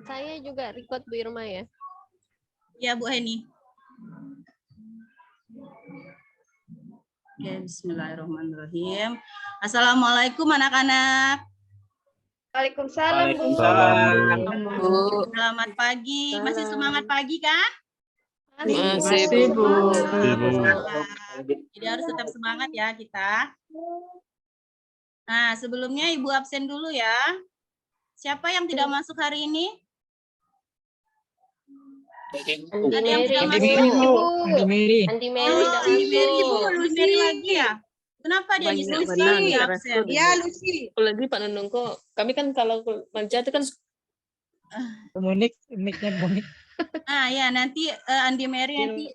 Saya juga record Bu Irma ya. Ya Bu Heni. Oke, bismillahirrahmanirrahim. Assalamualaikum anak-anak. Waalaikumsalam Bu. Bu. Selamat pagi. Masih semangat pagi kan? Masih Bu. Jadi harus tetap semangat ya kita. Nah, sebelumnya Ibu absen dulu ya. Siapa yang tidak masuk hari ini? Ada yang tidak masuk? Andi Mary. Andi Mary. Oh, Andi Mary, Bu. Andi Mary lagi ya? Kenapa dia ngisi sekali absen? Ya, Lucy. Lagi Pak Nunung kok. Kami kan kalau kerja itu kan mic-nya Monik. Nah, ya nanti Andi Mary nanti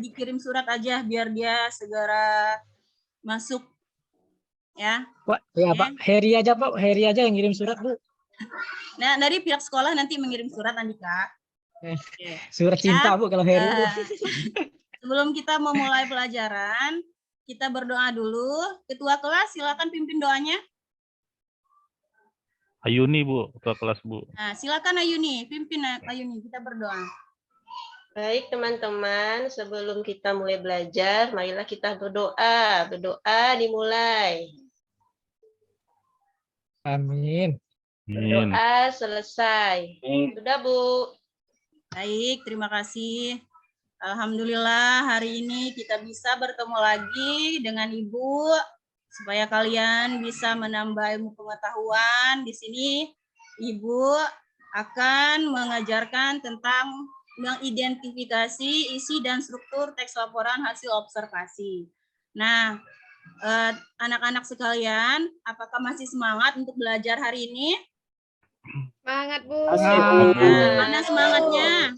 dikirim surat aja biar dia segera masuk. Ya. Pak, ya Pak, Heri aja Pak, Heri aja yang ngirim surat Bu. Nah, dari pihak sekolah nanti mengirim surat Andika. Surat cinta Bu kalau Heri. Sebelum kita memulai pelajaran, kita berdoa dulu. Ketua kelas silakan pimpin doanya. Ayuni Bu, ketua kelas Bu. Nah, silakan Ayuni, pimpin Ayuni, kita berdoa. Baik teman-teman, sebelum kita mulai belajar, marilah kita berdoa. Berdoa dimulai. Amin. Berdoa selesai. Sudah Bu. Baik, terima kasih. Alhamdulillah hari ini kita bisa bertemu lagi dengan Ibu supaya kalian bisa menambah ilmu pengetahuan. Di sini Ibu akan mengajarkan tentang mengidentifikasi isi dan struktur teks laporan hasil observasi. Nah, anak-anak sekalian, apakah masih semangat untuk belajar hari ini? Semangat Bu. Mana semangatnya?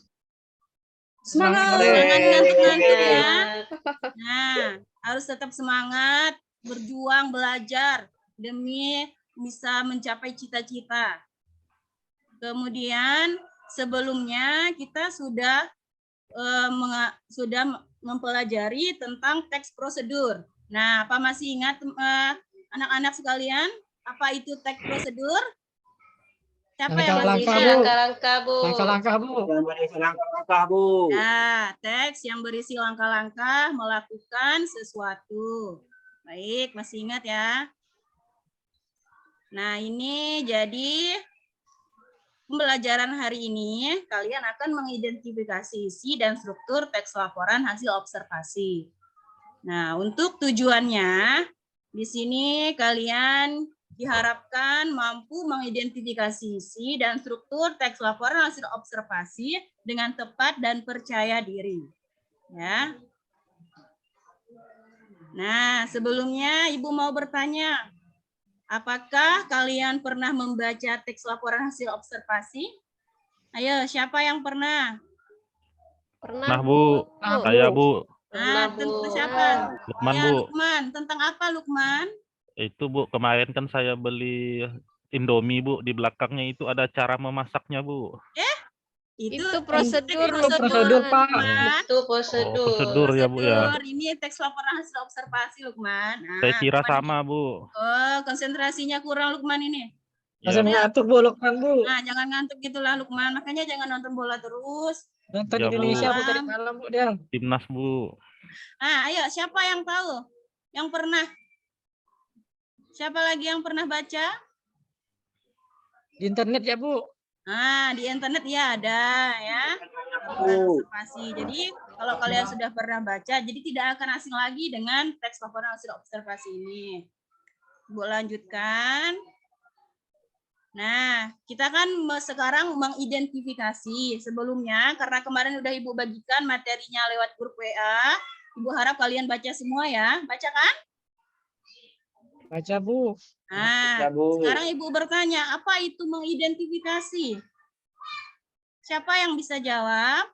Semangat ngantuk-ngantuk ya. Nah, harus tetap semangat, berjuang, belajar demi bisa mencapai cita-cita. Kemudian sebelumnya kita sudah mempelajari tentang teks prosedur. Nah, apa masih ingat anak-anak sekalian? Apa itu teks prosedur? Siapa yang Langkah-langkah Bu? Langkah-langkah Bu. Langkah-langkah Bu. Nah, teks yang berisi langkah-langkah melakukan sesuatu. Baik, masih ingat ya? Nah, ini jadi pembelajaran hari ini, kalian akan mengidentifikasi isi dan struktur teks laporan hasil observasi. Nah, untuk tujuannya, di sini kalian diharapkan mampu mengidentifikasi isi dan struktur teks laporan hasil observasi dengan tepat dan percaya diri. Ya. Nah, sebelumnya Ibu mau bertanya, apakah kalian pernah membaca teks laporan hasil observasi? Ayo, siapa yang pernah? Pernah Bu. Saya Bu. Nah, tentu siapa? Lukman Ya, Bu. Lukman. Tentang apa, Lukman? Itu Bu, kemarin kan saya beli Indomie Bu, di belakangnya itu ada cara memasaknya Bu. Itu prosedur. Prosedur Pak. Itu prosedur. Prosedur ya Bu ya. Ini teks laporan hasil observasi, Lukman. Nah, Saya kira Lukman sama ini. Bu. Oh, konsentrasinya kurang, Lukman ini. Masih ngantuk Bu, Lukman Bu. Nah, jangan ngantuk gitulah, Lukman. Makanya jangan nonton bola terus. Nonton Ya, Bu. Indonesia Bu tadi malam Bu dia. Timnas Bu. Nah, ayo siapa yang tahu? Yang pernah? Siapa lagi yang pernah baca? Di internet ya Bu. Nah, di internet ya ada ya. Observasi. Jadi kalau kalian sudah pernah baca, jadi tidak akan asing lagi dengan teks laporan hasil observasi ini. Bu lanjutkan. Nah, kita kan sekarang mengidentifikasi. Sebelumnya, karena kemarin udah Ibu bagikan materinya lewat grup WA, Ibu harap kalian baca semua ya. Baca kan? Baca Bu. Nah, sekarang Ibu bertanya, apa itu mengidentifikasi? Siapa yang bisa jawab?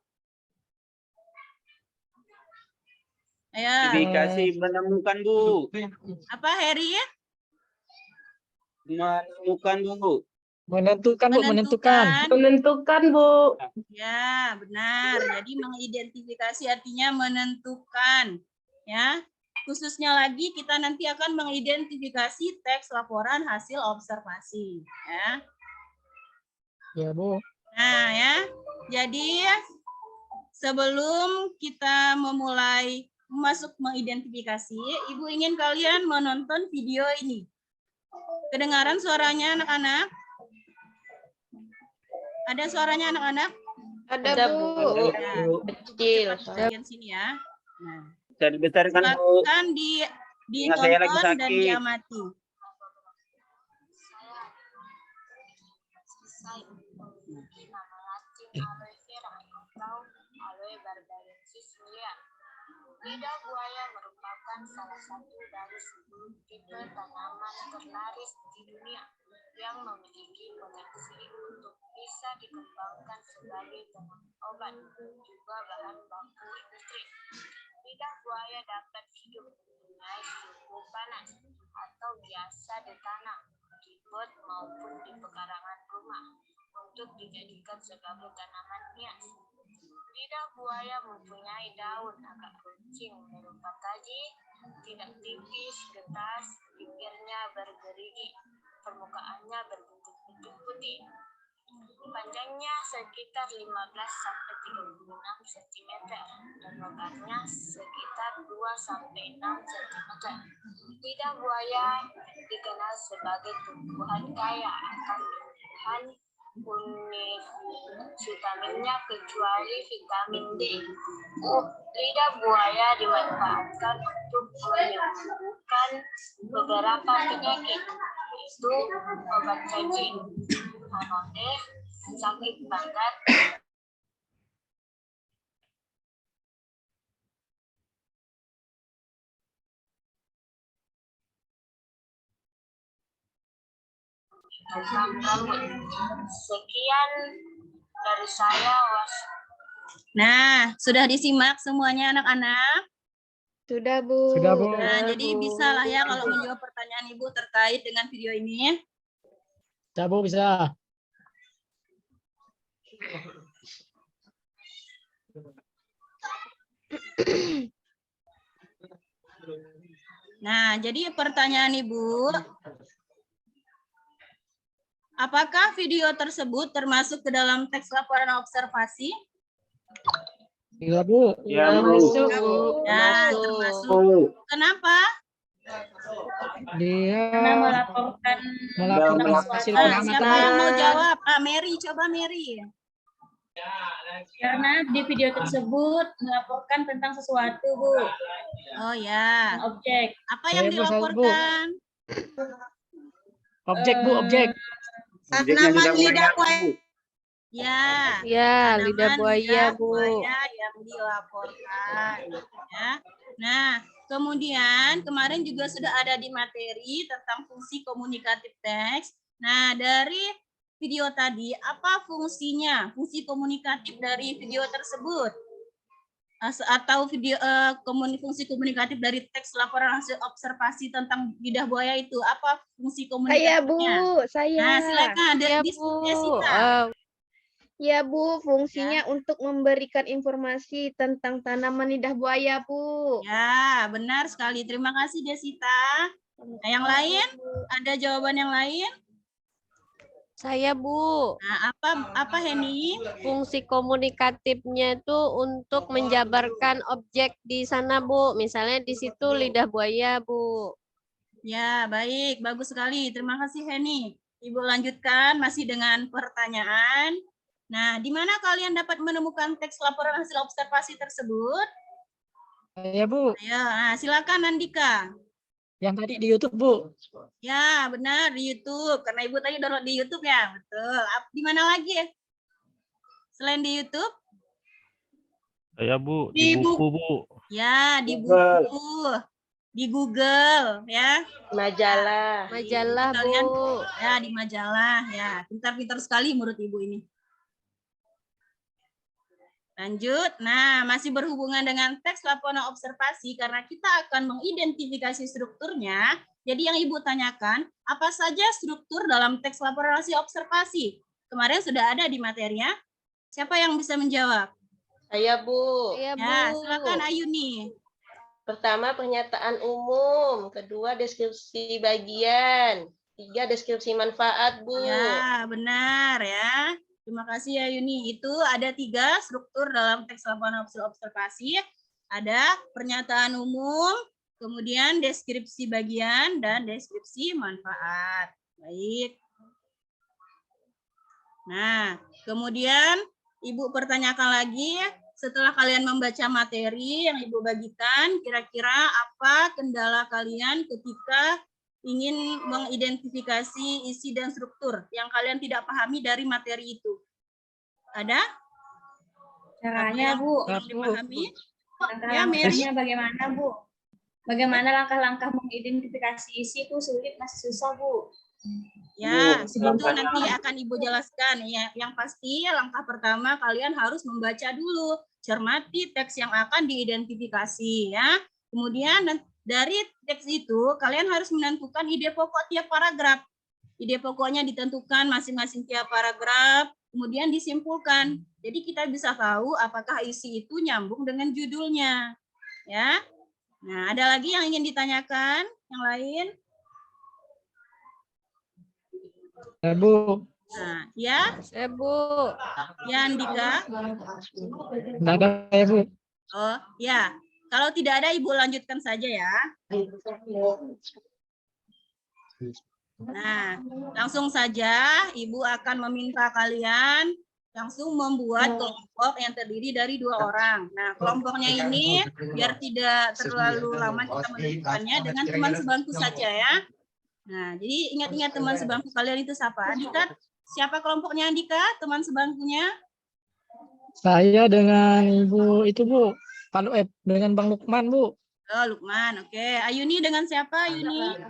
Ayo. Identifikasi menemukan Bu. Apa Heri? Menemukan Bu. Menentukan Bu, menentukan. Menentukan Bu. Ya, benar. Jadi mengidentifikasi artinya menentukan. Ya. Khususnya lagi kita nanti akan mengidentifikasi teks laporan hasil observasi. Ya. Ya Bu. Nah, ya. Jadi sebelum kita memulai masuk mengidentifikasi, Ibu ingin kalian menonton video ini. Kedengaran suaranya anak-anak? Ada suaranya anak-anak? Ada, Ada, Bu. Bu. Kecil. Bagian sini ya. Nah, Bisa dibesarkan, Bu. silakan Ingat saya lagi ditonton dan sakit. diamati. Nama Latin aloe vera atau aloe barbarensis mulia. Lidah buaya merupakan salah satu dari 10 tipe tanaman terlaris di dunia yang memiliki potensi untuk bisa dikembangkan sebagai tanaman obat, juga bahan baku industri. Lidah buaya dapat hidup dengan suhu panas atau biasa ditanam di pot maupun di pekarangan rumah untuk dijadikan sebagai tanaman hias. Lidah buaya mempunyai daun agak runcing berupa taji, tidak tipis, getas, bibirnya bergerigi, permukaannya berbentuk putih. Panjangnya sekitar 15 sampai 36 cm dan lebarnya sekitar 2 sampai 6 cm. Lidah buaya dikenal sebagai tumbuhan kaya akan bahan vitaminnya kecuali vitamin D. Lidah buaya dimanfaatkan untuk menyembuhkan beberapa penyakit, yaitu obat cacing, anodes, sakit badan, asam rambut. Sekian dari saya, Nah, sudah disimak semuanya anak-anak? Sudah, Bu. Sudah, Bu. Nah, Sudah, jadi Bu. bisa lah ya kalau menjawab pertanyaan Ibu terkait dengan video ini. Bisa, Bu, bisa. Nah, jadi pertanyaan Ibu, apakah video tersebut termasuk ke dalam teks laporan observasi? Iya, Bu. Ya, Bu. Masuk, Bu. Ya, Masuk. termasuk. Bu. Kenapa? Dia melaporkan melaporkan hasil Nah, siapa pengamatan. yang mau jawab? Mary, coba Mary. Karena di video tersebut melaporkan tentang sesuatu, Bu, Oh ya. objek. Apa yang Saya, Bu, saya, Bu. dilaporkan? Objek, Bu, objek. Objeknya sudah banyak, Bu. Ya. Ya, lidah Tanaman buaya, Bu. buaya yang dilaporkan. Ya. Nah, kemudian kemarin juga sudah ada di materi tentang fungsi komunikatif teks. Nah, dari video tadi, apa fungsinya? Fungsi komunikatif dari video tersebut? Atau video fungsi komunikatif dari teks laporan hasil observasi tentang lidah buaya itu apa fungsi Saya, Bu. komunikatifnya? Saya. Nah, silakan Ya, dari Bu. Desita. Ya, Bu. Fungsinya untuk memberikan informasi tentang tanaman lidah buaya, Bu. Ya, benar sekali. Terima kasih Desita. Nah, yang lain? Ada jawaban yang lain? Saya, Bu. Nah, apa Heni? Fungsi komunikatifnya itu untuk menjabarkan objek di sana, Bu. Misalnya di situ lidah buaya, Bu. Ya, baik. Bagus sekali. Terima kasih Heni. Ibu lanjutkan masih dengan pertanyaan. Nah, di mana kalian dapat menemukan teks laporan hasil observasi tersebut? Saya, Bu. Ayo, nah, silakan Andika. Yang tadi di YouTube, Bu. Ya, benar di YouTube. Karena Ibu tadi download di YouTube ya. Betul. Di mana lagi? Selain di YouTube? Saya, Bu, Di di buku, Bu. Ya, di Google. buku. Di Google, ya. Majalah. Majalah, Kalian, Bu. ya, di majalah. Ya, pintar-pintar sekali menurut Ibu ini. Lanjut. Nah, masih berhubungan dengan teks laporan observasi karena kita akan mengidentifikasi strukturnya. Jadi yang Ibu tanyakan, apa saja struktur dalam teks laporan hasil observasi? Kemarin sudah ada di materinya. Siapa yang bisa menjawab? Saya, Bu. Iya, Bu. Ya, silakan Ayuni. Pertama, pernyataan umum. Kedua, deskripsi bagian. 3, deskripsi manfaat, Bu. Ya, benar ya. Terima kasih ya Yuni. Itu ada 3 struktur dalam teks laporan hasil observasi. Ada pernyataan umum, kemudian deskripsi bagian, dan deskripsi manfaat. Baik. Nah, kemudian Ibu pertanyakan lagi, setelah kalian membaca materi yang Ibu bagikan, kira-kira apa kendala kalian ketika ingin mengidentifikasi isi dan struktur yang kalian tidak pahami dari materi itu? Ada? Caranya, Bu. Yang dipahami? Ya, Langkah-langkahnya bagaimana, Bu? Bagaimana langkah-langkah mengidentifikasi isi itu sulit, masih susah, Bu. Ya, itu nanti akan Ibu jelaskan. Ya, yang pasti langkah pertama kalian harus membaca dulu, cermati teks yang akan diidentifikasi ya. Kemudian dari teks itu kalian harus menentukan ide pokok tiap paragraf. Ide pokoknya ditentukan masing-masing tiap paragraf, kemudian disimpulkan. Jadi kita bisa tahu apakah isi itu nyambung dengan judulnya. Ya. Nah, ada lagi yang ingin ditanyakan? Yang lain? Ya, Bu. Nah, ya. Bu. Ya, Andika. Nggak ada ya, Bu. Oh, ya. Kalau tidak ada, Ibu lanjutkan saja ya. Nah, langsung saja Ibu akan meminta kalian langsung membuat kelompok yang terdiri dari 2 orang. Nah, kelompoknya ini biar tidak terlalu lama kita menentukannya dengan teman sebangku saja ya. Nah, jadi ingat-ingat teman sebangku kalian itu siapa? Andika, siapa kelompoknya Andika, teman sebangkunya? Saya dengan Ibu itu, Bu. Dengan Bang Lukman, Bu. Oh, Lukman. Oke. Ayuni dengan siapa, Ayuni?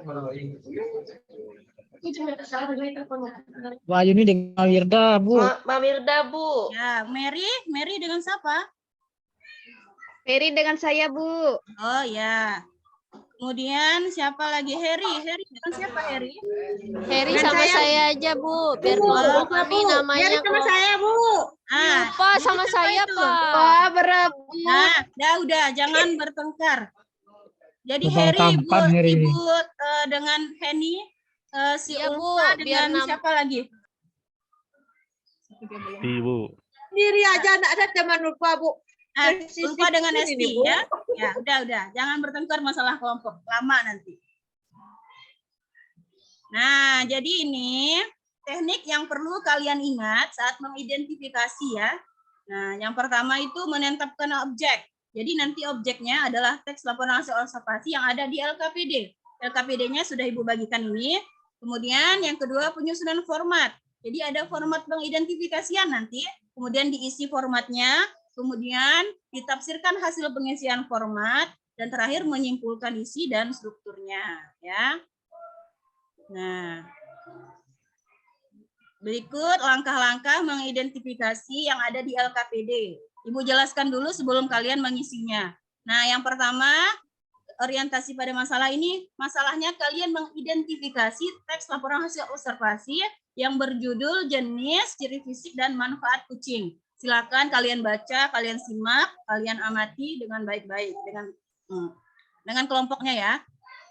Bu Ayuni dengan Mawirda, Bu. Mawirda, Bu. Ya, Mary dengan siapa? Ferry dengan saya, Bu. Oh, ya. Kemudian siapa lagi? Harry dengan siapa, Harry? Harry sama saya aja, Bu. Biar kelompok kami namanya Harry sama saya, Bu. Lupa sama saya, Pak. Wah, berebut. Nah, udah, jangan bertengkar. Jadi Abang Harry, tampan, Harry. Ibu dengan Henny, si Iya, Bu, Ulfa biar dengan siapa lagi? Ibu. Sendiri aja, enggak ada teman lupa, Bu. Ulfa dengan Ini, Esti Bu. ya. Ya, udah. Jangan bertengkar masalah kelompok. Lama nanti. Nah, jadi ini teknik yang perlu kalian ingat saat mengidentifikasi ya. Nah, yang pertama itu menetapkan objek. Jadi nanti objeknya adalah teks laporan hasil observasi yang ada di LKPD. LKPD-nya sudah Ibu bagikan ini. Kemudian yang kedua penyusunan format. Jadi ada format pengidentifikasian nanti, kemudian diisi formatnya, kemudian ditafsirkan hasil pengisian format, dan terakhir menyimpulkan isi dan strukturnya. Ya. Nah, berikut langkah-langkah mengidentifikasi yang ada di LKPD. Ibu jelaskan dulu sebelum kalian mengisinya. Nah, yang pertama, orientasi pada masalah ini, masalahnya kalian mengidentifikasi teks laporan hasil observasi yang berjudul jenis, ciri fisik, dan manfaat kucing. Silakan kalian baca, kalian simak, kalian amati dengan baik-baik dengan kelompoknya ya.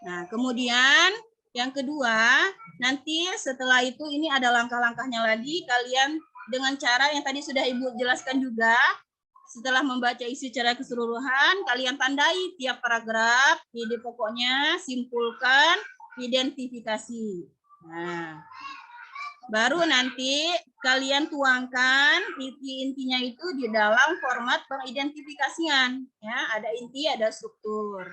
Nah, kemudian yang kedua, nanti setelah itu ini ada langkah-langkahnya lagi. Kalian dengan cara yang tadi sudah Ibu jelaskan juga, setelah membaca isi secara keseluruhan, kalian tandai tiap paragraf, ide pokoknya, simpulkan, identifikasi. Nah, baru nanti kalian tuangkan inti-intinya itu di dalam format pengidentifikasian. Ya, ada inti, ada struktur.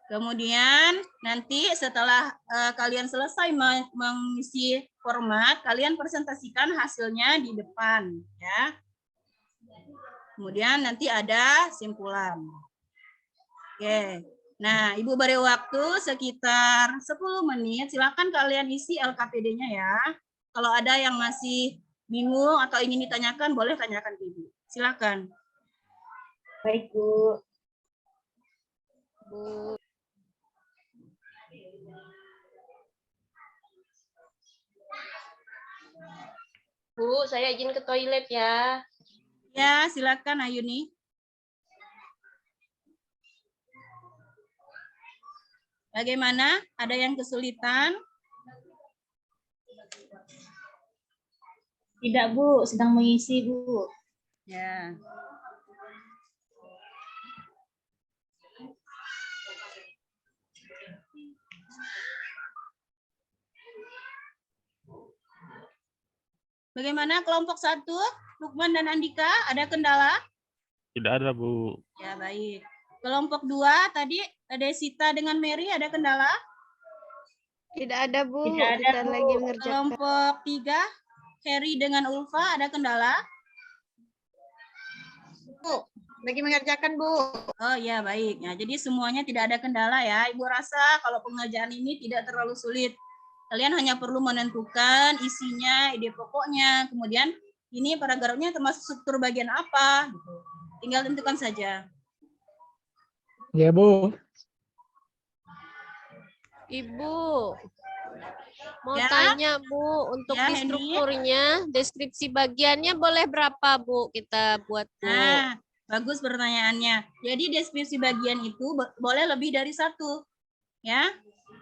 Kemudian nanti setelah kalian selesai mengisi format, kalian presentasikan hasilnya di depan, ya. Kemudian nanti ada simpulan. Oke. Nah, Ibu beri waktu sekitar 10 menit. Silakan kalian isi LKPD-nya ya. Kalau ada yang masih bingung atau ingin ditanyakan, boleh tanyakan ke Ibu. Silakan. Baik, Bu. Bu, saya izin ke toilet ya. Ya, silakan Ayuni. Bagaimana? Ada yang kesulitan? Tidak, Bu. Sedang mengisi, Bu. Ya. Bagaimana kelompok 1, Lukman dan Andika, ada kendala? Tidak ada, Bu. Ya, baik. Kelompok 2 tadi Desita dengan Mary, ada kendala? Tidak ada, Bu. Tidak ada, Kita Bu. lagi mengerjakan. Kelompok 3 Harry dengan Ulfa, ada kendala? Bu, lagi mengerjakan, Bu. Oh ya, baik. Ya, jadi semuanya tidak ada kendala ya. Ibu rasa kalau pengerjaan ini tidak terlalu sulit. Kalian hanya perlu menentukan isinya, ide pokoknya, kemudian ini paragrafnya termasuk struktur bagian apa, gitu. Tinggal tentukan saja. Ya, Bu. Ibu, mau Ya. tanya Bu, untuk Ya, di Henny. strukturnya, deskripsi bagiannya boleh berapa Bu kita buat Bu? Nah, bagus pertanyaannya. Jadi deskripsi bagian itu boleh lebih dari 1. Ya.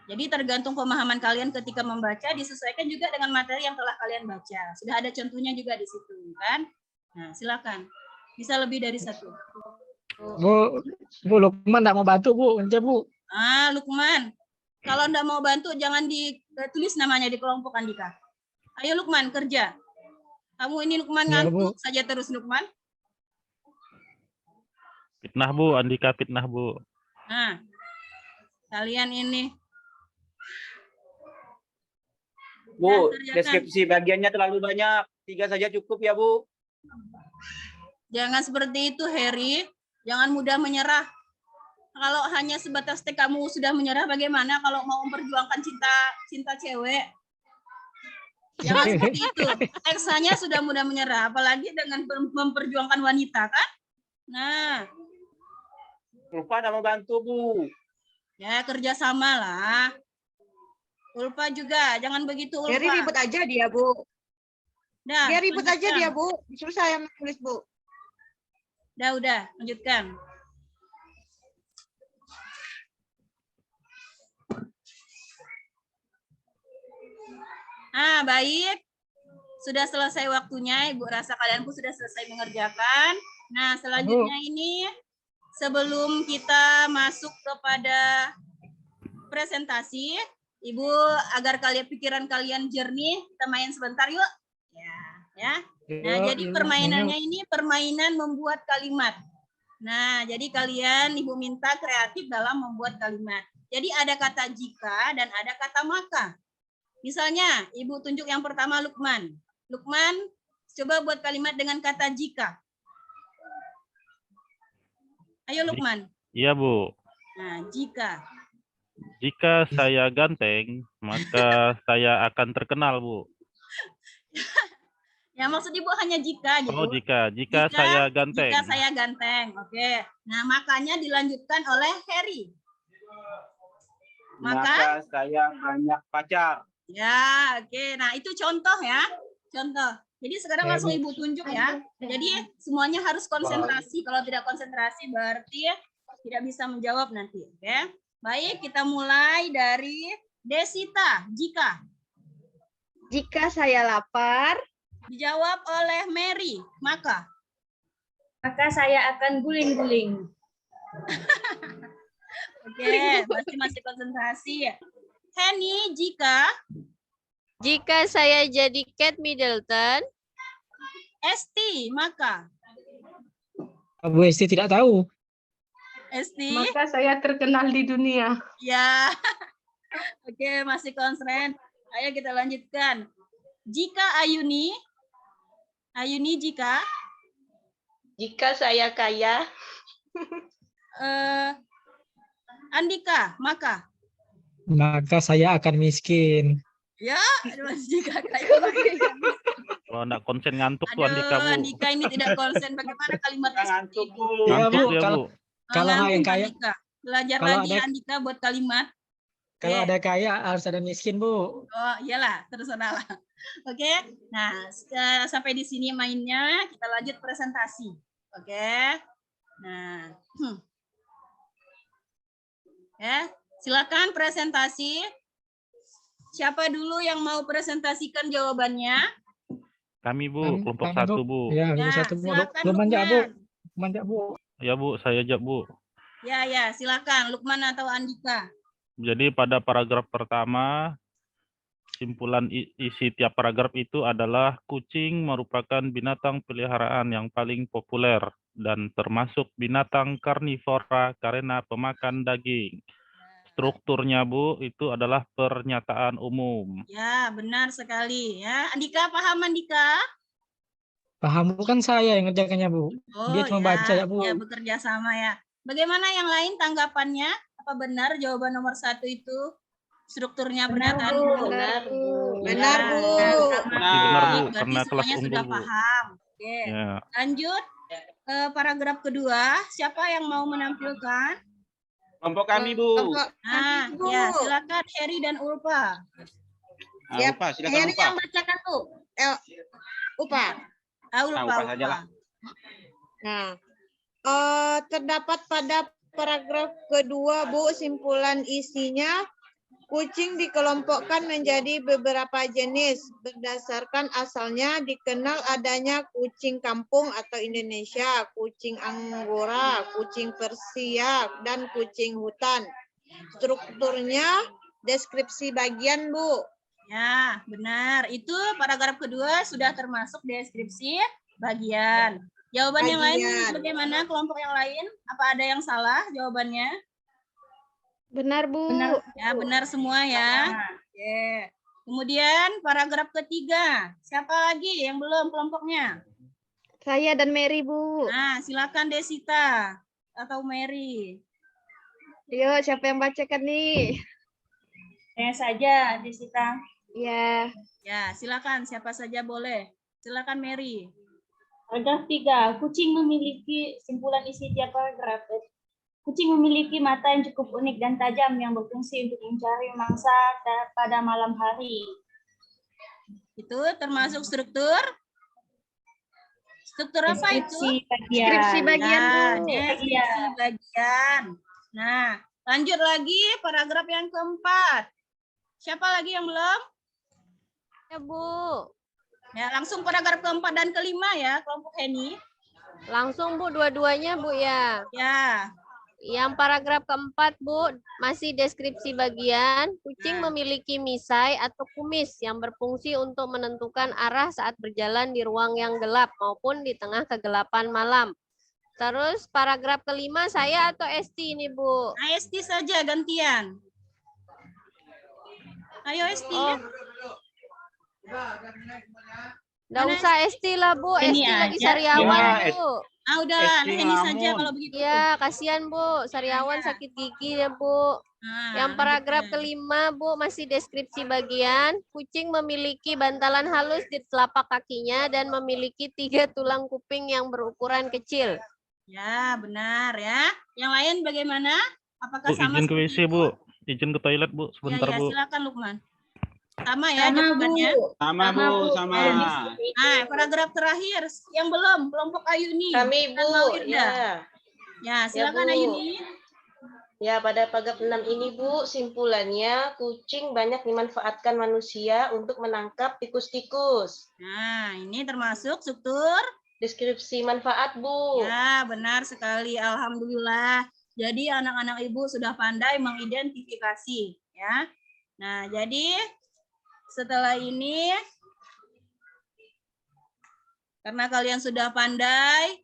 Jadi tergantung pemahaman kalian ketika membaca, disesuaikan juga dengan materi yang telah kalian baca. Sudah ada contohnya juga di situ, kan? Nah, silakan. Bisa lebih dari 1. Bu Lukman nggak mau bantu, Bu. Ente, Bu. Lukman. Kalau enggak mau bantu, jangan ditulis namanya di kelompok Andika. Ayo Lukman, kerja. Kamu ini Lukman Ya, ngantuk Bu. saja terus Lukman. Fitnah, Bu. Andika fitnah, Bu. Nah, kalian ini. Bu, Nah, kerjakan. deskripsi bagiannya terlalu banyak. 3 saja cukup ya, Bu. Jangan seperti itu, Harry. Jangan mudah menyerah. Kalau hanya sebatas teks kamu sudah menyerah, bagaimana kalau mau memperjuangkan cinta cewek? Jangan seperti itu. Teksanya sudah mudah menyerah, apalagi dengan memperjuangkan wanita, kan? Nah, Ulfa nggak mau bantu, Bu. ya kerjasama lah. Ulfa juga, jangan begitu Ulfa. Jadi ribut aja dia, Bu. Dah, Dia ribut aja lanjutkan. dia, Bu. Disuruh saya menulis, Bu. Udah, lanjutkan. Baik. Sudah selesai waktunya, Ibu rasa kalian pun sudah selesai mengerjakan. Nah, selanjutnya ini sebelum kita masuk kepada presentasi, Ibu agar pikiran kalian jernih, kita main sebentar yuk. Ya. Nah, jadi permainannya ini permainan membuat kalimat. Nah, jadi kalian Ibu minta kreatif dalam membuat kalimat. Jadi ada kata jika dan ada kata maka. Misalnya, Ibu tunjuk yang pertama Lukman. Lukman, coba buat kalimat dengan kata jika. Ayo Lukman. Iya, Bu. Nah, jika. Jika saya ganteng, maka saya akan terkenal, Bu. Ya, maksud Ibu hanya jika gitu. Oh, jika saya ganteng. Jika saya ganteng. Oke. Nah, makanya dilanjutkan oleh Harry. Maka saya banyak pacar. Ya, oke. Nah, itu contoh ya. Contoh. Jadi sekarang langsung Ibu tunjuk ya. Jadi semuanya harus konsentrasi. Kalau tidak konsentrasi berarti tidak bisa menjawab nanti. Oke. Baik, kita mulai dari Desita. Jika. Jika saya lapar. Dijawab oleh Mary. Maka. Maka saya akan guling-guling. Oke, masih konsentrasi. Henny, jika. Jika saya jadi Kate Middleton. Esti, maka. Bu Esti tidak tahu. Esti. Maka saya terkenal di dunia. Ya. Oke, masih konsen. Ayo kita lanjutkan. Jika Ayuni. Ayuni jika. Jika saya kaya. Andika, maka. Maka saya akan miskin. Ya, jika kaya. Wah, enggak konsen ngantuk tuh Andika, Bu. Andika ini tidak konsen. Bagaimana kalimatnya seperti itu? Ya, Bu, Ngantuk ya, Bu. kalau yang kaya, Andika. Belajar kalau lagi ada- Andika buat kalimat. kalau ada kaya harus ada miskin, Bu. Oh, iyalah, terserah lah. Oke. Nah, sampai di sini mainnya, kita lanjut presentasi. Oke. Nah. Ya, silakan presentasi. Siapa dulu yang mau presentasikan jawabannya? Kami Bu, kelompok kami, Bu. 1 Bu. Ya, kelompok Ya, 1 Bu. silakan Lukman jak, Bu. Lukman. Lukman jak, Bu. Ya Bu, saya jak Bu. Ya, silakan Lukman atau Andika. Jadi pada paragraf pertama, simpulan isi tiap paragraf itu adalah kucing merupakan binatang peliharaan yang paling populer dan termasuk binatang karnivora karena pemakan daging. Strukturnya Bu, itu adalah pernyataan umum. Ya, benar sekali ya. Andika paham Andika? Paham, bukan saya yang ngerjakannya, Bu. Dia Oh cuma baca ya, Bu. ya bekerja sama ya. Bagaimana yang lain tanggapannya? Apa benar jawaban nomor 1 itu strukturnya pernyataan umum? Benar, Bu. Ya, Benar, Bu. sama. Pasti benar Bu, Berarti karena kelas semuanya unggul sudah Bu. paham. Oke. Ya. Lanjut ke paragraf kedua. Siapa yang mau menampilkan? Kelompok kami, Bu. Nah, Bu. ya silakan Heri dan Ulfa. Siap. Upa, silakan Heri Upa. yang bacakan, Bu. Upa. Ulfa. Upa saja lah. Nah, terdapat pada paragraf kedua, Bu, simpulan isinya, kucing dikelompokkan menjadi beberapa jenis. Berdasarkan asalnya dikenal adanya kucing kampung atau Indonesia, kucing Anggora, kucing Persia, dan kucing hutan. Strukturnya deskripsi bagian, Bu. Ya, benar. Itu paragraf kedua sudah termasuk deskripsi bagian. Jawaban yang lain bagaimana kelompok yang lain? Apa ada yang salah jawabannya? Benar, Bu. Ya, benar semua ya. Oke. Kemudian paragraf ketiga. Siapa lagi yang belum kelompoknya? Saya dan Mary, Bu. Nah, silakan Desita atau Mary. Yuk, siapa yang bacakan nih? Saya saja, Desita. Ya. Ya, silakan siapa saja boleh. Silakan Mary. Paragraf 3. Kucing memiliki simpulan isi tiap paragraf. Kucing memiliki mata yang cukup unik dan tajam yang berfungsi untuk mencari mangsa pada malam hari. Itu termasuk struktur? Struktur apa itu? Deskripsi bagian, Bu. Deskripsi bagian. Nah, lanjut lagi paragraf yang keempat. Siapa lagi yang belum? Ya, Bu. Ya, langsung paragraf keempat dan kelima ya, kelompok Heni. Langsung, Bu, dua-duanya, Bu, ya. Ya. Yang paragraf keempat, Bu, masih deskripsi bagian. Kucing memiliki misai atau kumis yang berfungsi untuk menentukan arah saat berjalan di ruang yang gelap maupun di tengah kegelapan malam. Terus paragraf kelima saya atau Esti ini, Bu? Nah, Esti saja gantian. Ayo Esti. Nggak usah Esti lah, Bu. Ini Esti lagi aja. sariawan, Ya, Bu. Ah, udahlah, Esti Heni saja ngelamun. kalau begitu. Ya, kasihan, Bu. Sariawan sakit gigi ya, Bu. Nah, Yang paragraf kelima, Bu, masih deskripsi bagian. Kucing memiliki bantalan halus di telapak kakinya dan memiliki 3 tulang kuping yang berukuran kecil. Ya, benar ya. Yang lain bagaimana? Apakah Bu, sama izin ke seperti WC itu? Bu. Izin ke toilet Bu, sebentar Ya, Bu. silakan Lukman. Sama ya Sama, jawabannya. Bu. Sama, Bu. Sama. Nah, paragraf terakhir yang belum kelompok Ayuni. Kami, dan Bu. Mawirda. Ya. Ya, silakan Bu. Ayuni. Ya, pada paragraf 6 ini, Bu, simpulannya kucing banyak dimanfaatkan manusia untuk menangkap tikus-tikus. Nah, ini termasuk struktur Deskripsi manfaat, Bu. ya, benar sekali. Alhamdulillah. Jadi anak-anak Ibu sudah pandai mengidentifikasi ya. Nah, jadi setelah ini karena kalian sudah pandai,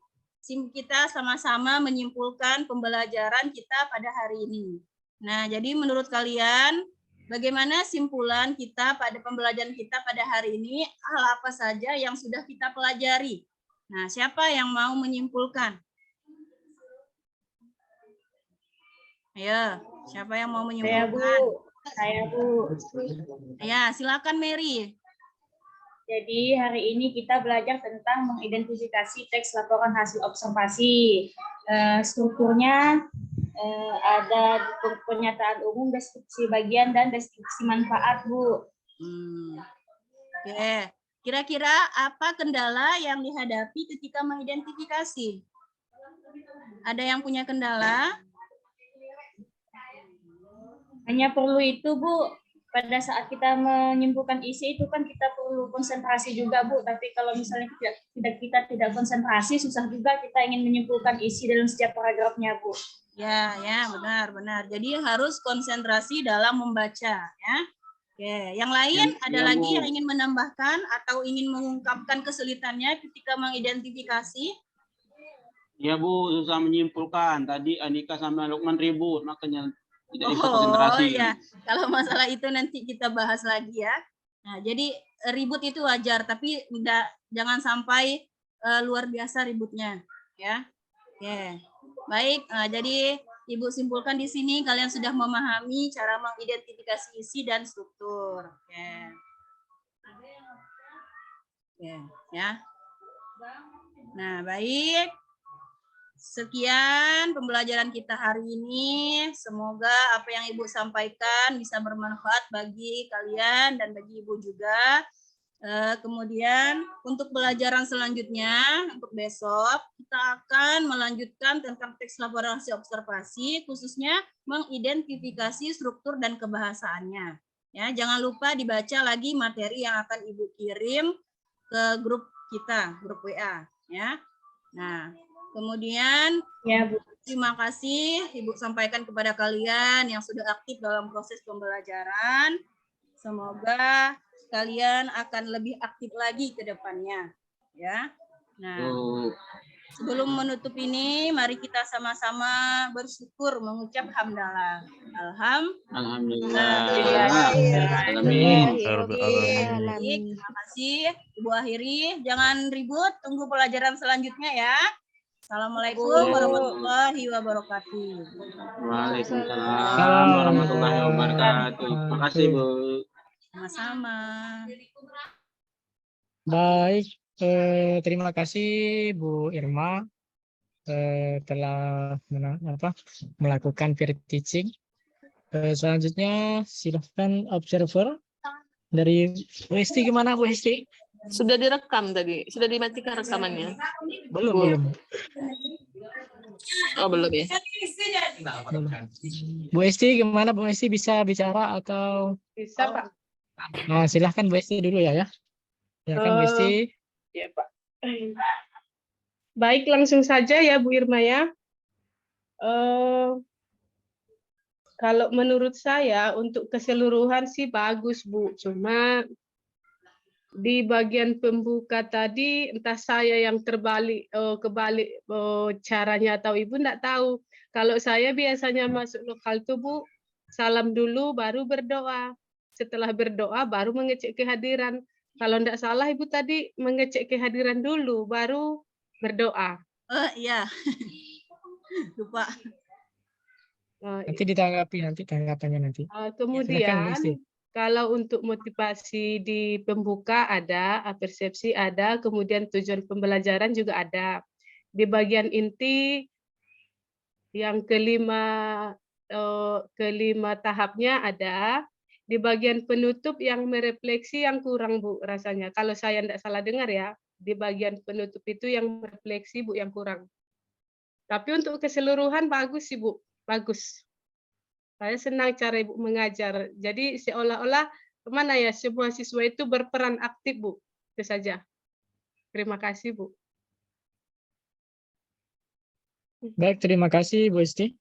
kita sama-sama menyimpulkan pembelajaran kita pada hari ini. Nah, jadi menurut kalian bagaimana simpulan kita pada pembelajaran kita pada hari ini? Hal apa saja yang sudah kita pelajari? Nah, siapa yang mau menyimpulkan? Ayo, siapa yang mau menyimpulkan? Saya, Bu. Ya, silakan Mary. Jadi hari ini kita belajar tentang mengidentifikasi teks laporan hasil observasi. Strukturnya ada pernyataan umum, deskripsi bagian, dan deskripsi manfaat, Bu. Oke. Kira-kira apa kendala yang dihadapi ketika mengidentifikasi? Ada yang punya kendala? Hanya perlu itu, Bu. pada saat kita menyimpulkan isi itu kan kita perlu konsentrasi juga, Bu. Tapi kalau misalnya kita tidak konsentrasi, susah juga kita ingin menyimpulkan isi dalam setiap paragrafnya, Bu. Ya, benar. Jadi harus konsentrasi dalam membaca, ya. Oke, yang lain ada lagi Bu. yang ingin menambahkan atau ingin mengungkapkan kesulitannya ketika mengidentifikasi? Ya Bu, susah menyimpulkan. Tadi Anika sama Lukman ribut, makanya tidak bisa konsentrasi. Oh ya, kalau masalah itu nanti kita bahas lagi ya. Nah, jadi ribut itu wajar, tapi jangan sampai luar biasa ributnya, ya. Oke, baik. Jadi Ibu simpulkan di sini kalian sudah memahami cara mengidentifikasi isi dan struktur. Oke, ya. Nah, baik. Sekian pembelajaran kita hari ini. Semoga apa yang Ibu sampaikan bisa bermanfaat bagi kalian dan bagi Ibu juga. Kemudian untuk pelajaran selanjutnya, untuk besok, kita akan melanjutkan tentang teks laporan hasil observasi, khususnya mengidentifikasi struktur dan kebahasaannya. Ya, jangan lupa dibaca lagi materi yang akan Ibu kirim ke grup kita, grup WA. Ya. Nah, kemudian, ya, Bu, terima kasih Ibu sampaikan kepada kalian yang sudah aktif dalam proses pembelajaran. Semoga kalian akan lebih aktif lagi ke depannya, ya. Nah, sebelum menutup ini, mari kita sama-sama bersyukur mengucap hamdalah. Alhamdulillah. Terima kasih, Ibu akhiri. Jangan ribut, tunggu pelajaran selanjutnya ya. Assalamualaikum warahmatullahi wabarakatuh. Waalaikumsalam warahmatullahi wabarakatuh. Terima kasih, Bu. Sama-sama. Baik, terima kasih Bu Irma telah melakukan peer teaching. Selanjutnya silahkan observer dari Bu Hesti. Gimana Bu Hesti? Sudah direkam tadi, sudah dimatikan rekamannya. Belum. Oh, belum ya. Bu Hesti gimana? Bu Hesti bisa bicara atau? Bisa, Pak. Nah, silahkan Bu Hesti dulu ya. Silahkan Bu Hesti. Ya, Pak. Baik, langsung saja ya Bu Irma ya. Kalau menurut saya untuk keseluruhan sih bagus, Bu. Cuma di bagian pembuka tadi entah saya yang kebalik caranya atau Ibu enggak tahu. Kalau saya biasanya masuk lokal tuh Bu, salam dulu baru berdoa. Setelah berdoa baru mengecek kehadiran. Kalau enggak salah Ibu tadi mengecek kehadiran dulu baru berdoa. Iya. Lupa. Nanti ditanggapi nanti tanggapannya nanti. Kemudian kalau untuk motivasi di pembuka ada, persepsi ada, kemudian tujuan pembelajaran juga ada. Di bagian inti yang kelima tahapnya ada. Di bagian penutup yang merefleksi yang kurang Bu rasanya. Kalau saya tidak salah dengar ya, di bagian penutup itu yang merefleksi Bu yang kurang. Tapi untuk keseluruhan bagus sih Bu, bagus. Saya senang cara Ibu mengajar. Jadi seolah-olah kemana ya semua siswa itu berperan aktif Bu. Itu saja. Terima kasih Bu. Baik, terima kasih Bu Hesti.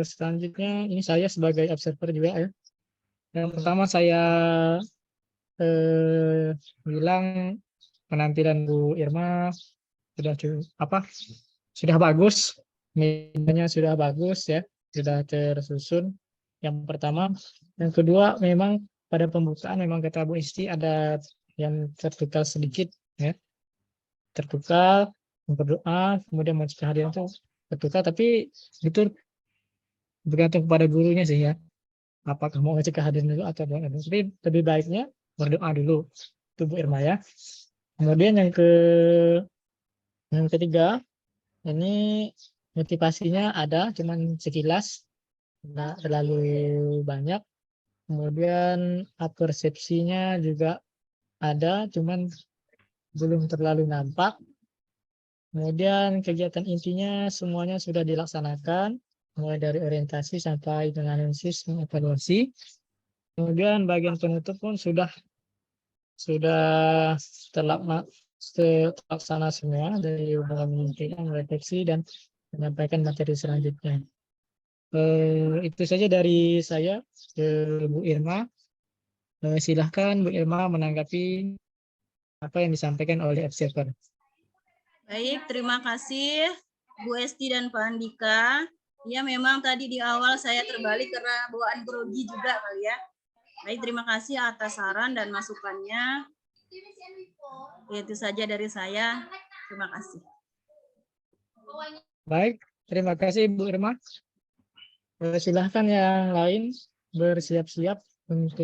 Selanjutnya ini saya sebagai observer juga ya. Yang pertama saya bilang penampilan Bu Irma sudah bagus, medianya sudah bagus ya, sudah tersusun. Yang pertama, yang kedua memang pada pembukaan memang kata Bu Hesti ada yang tertukar sedikit ya, tertukar berdoa kemudian mau kehadiran itu tertukar, tapi itu bergantung kepada gurunya sih ya. Apakah mau ngecek kehadiran dulu atau tidak. Tapi lebih baiknya berdoa dulu. Itu Bu Irma ya. Kemudian yang ketiga, ini motivasinya ada, cuman sekilas, nggak terlalu banyak. Kemudian persepsinya juga ada, cuman belum terlalu nampak. Kemudian kegiatan intinya semuanya sudah dilaksanakan, mulai dari orientasi sampai dengan analisis mengevaluasi. Kemudian bagian penutup pun sudah terlaksana semua dari menyampaikan refleksi dan menyampaikan materi selanjutnya. Itu saja dari saya, Bu Irma. Silahkan Bu Irma menanggapi apa yang disampaikan oleh observer. Baik, terima kasih Bu Esti dan Pak Andika. Ya, memang tadi di awal saya terbalik karena bawaan grogi juga kali ya. Baik, terima kasih atas saran dan masukannya. Itu saja dari saya. Terima kasih. Baik, terima kasih Bu Irma. Silahkan yang lain bersiap-siap untuk